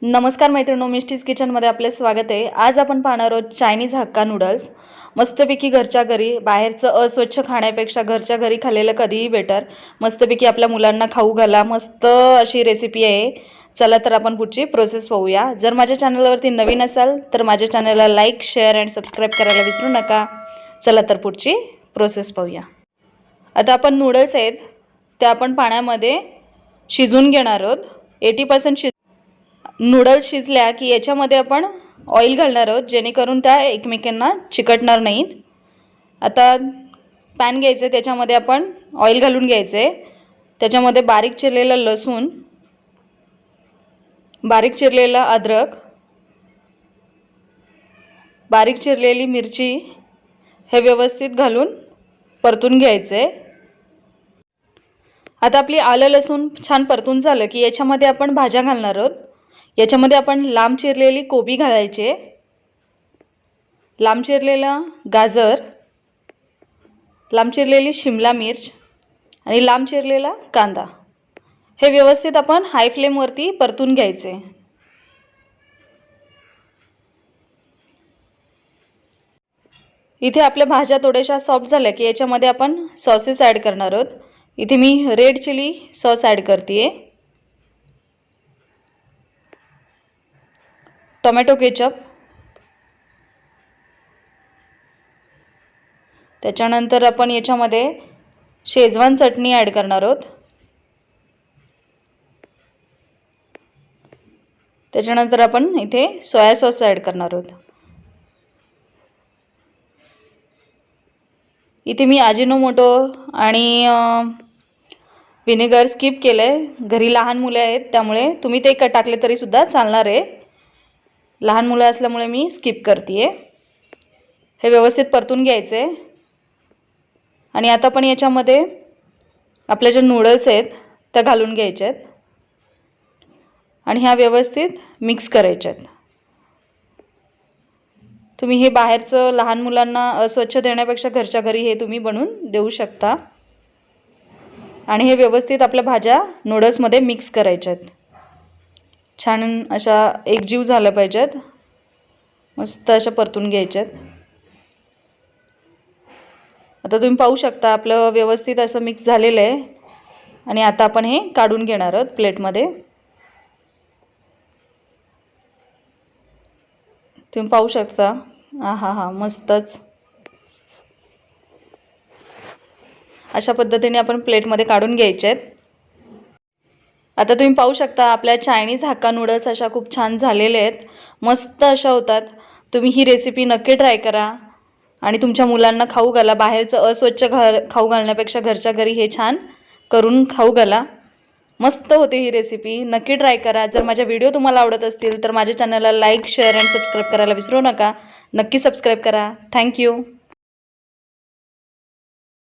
नमस्कार मैत्रिणींनो, मिस्टीज किचनमध्ये आपले स्वागत आहे। आज आपण पाहणार आहोत चायनीज हक्का नूडल्स। मस्तपैकी घरच्या घरी, बाहेरचं अस्वच्छ खाण्यापेक्षा घरच्या घरी खाल्लेलं कधीही बेटर। मस्तपैकी आपल्या मुलांना खाऊ घाला, मस्त अशी रेसिपी आहे। चला तर आपण पुढची प्रोसेस पाहूया। जर माझ्या चॅनलवरती नवीन असाल तर माझ्या चॅनलला लाईक, शेअर आणि सबस्क्राइब करायला विसरू नका। चला तर पुढची प्रोसेस पाहूया। आता आपण नूडल्स आहेत ते आपण पाण्यामध्ये शिजवून घेणार आहोत। 80% नूडल्स शिजल्या की याच्यामध्ये आपण ऑइल घालणार आहोत, जेणेकरून त्या एकमेकांना चिकटणार नाहीत। आता पॅन घ्यायचं, त्याच्यामध्ये आपण ऑइल घालून घ्यायचे। त्याच्यामध्ये बारीक चिरलेलं लसूण, बारीक चिरलेला अद्रक, बारीक चिरलेली मिरची हे व्यवस्थित घालून परतून घ्यायचे। आता आपली आलं लसूण छान परतून झालं की याच्यामध्ये आपण भाज्या घालणार आहोत। याच्यामध्ये आपण लांब चिरलेली कोबी घालायचे, लांब चिरलेला गाजर, लांब चिरलेली शिमला मिर्च आणि लांब चिरलेला कांदा हे व्यवस्थित आपण हाय फ्लेमवरती परतून घ्यायचे। इथे आपल्या भाज्या थोड्याशा सॉफ्ट झाल्या की याच्यामध्ये आपण सॉसेस ॲड करणार आहोत। इथे मी रेड चिली सॉस ॲड करते, टोमॅटो केचप, त्याच्यानंतर आपण याच्यामध्ये शेजवान चटणी ॲड करणार आहोत। त्याच्यानंतर आपण इथे सोया सॉस ॲड करणार आहोत। इथे मी अजिनोमोटो आणि व्हिनेगर स्किप केलंय। घरी लहान मुले आहेत त्यामुळे तुम्ही ते टाकले तरी सुद्धा चालणार आहे। लहान मुलं असल्यामुळे मी स्किप करते। हे व्यवस्थित परतून घ्यायचे आणि आता पण याच्यामध्ये आपले जे नूडल्स आहेत ते घालून घ्यायचे आहेत आणि ह्या व्यवस्थित मिक्स करायचे आहेत। तुम्ही हे बाहेरचं लहान मुलांना अस्वच्छ देण्यापेक्षा घरच्या घरी हे तुम्ही बनवून देऊ शकता। आणि हे व्यवस्थित आपल्या भाज्या नूडल्समध्ये मिक्स करायच्या आहेत। छान अशा एकजीव झाल्या पाहिजेत, मस्त अशा परतून घ्यायच्या आहेत। आता तुम्ही पाहू शकता आपलं व्यवस्थित असं मिक्स झालेलं आहे आणि आता आपण हे काढून घेणार आहोत प्लेटमध्ये। तुम्ही पाहू शकता, आहा मस्तच अशा पद्धतीने आपण प्लेटमध्ये काढून घ्यायचे आहेत। आता तुम्ही पाहू शकता आपल्या चायनीज हक्का नूडल्स अशा खूप छान झालेले आहेत, मस्त अशा होतात। तुम्ही ही रेसिपी नक्की ट्राय करा आणि तुमच्या मुलांना खाऊ घाला। बाहेरचं अस्वच्छ खाऊ घालण्यापेक्षा घरच्या घरी हे छान करून खाऊ घाला। मस्त होते ही रेसिपी, नक्की ट्राय करा। जर माझे व्हिडिओ तुम्हाला आवडत असतील तर माझ्या चॅनलला लाईक, शेअर आणि सबस्क्राइब करायला विसरू नका। नक्की सबस्क्राइब करा। थँक्यू।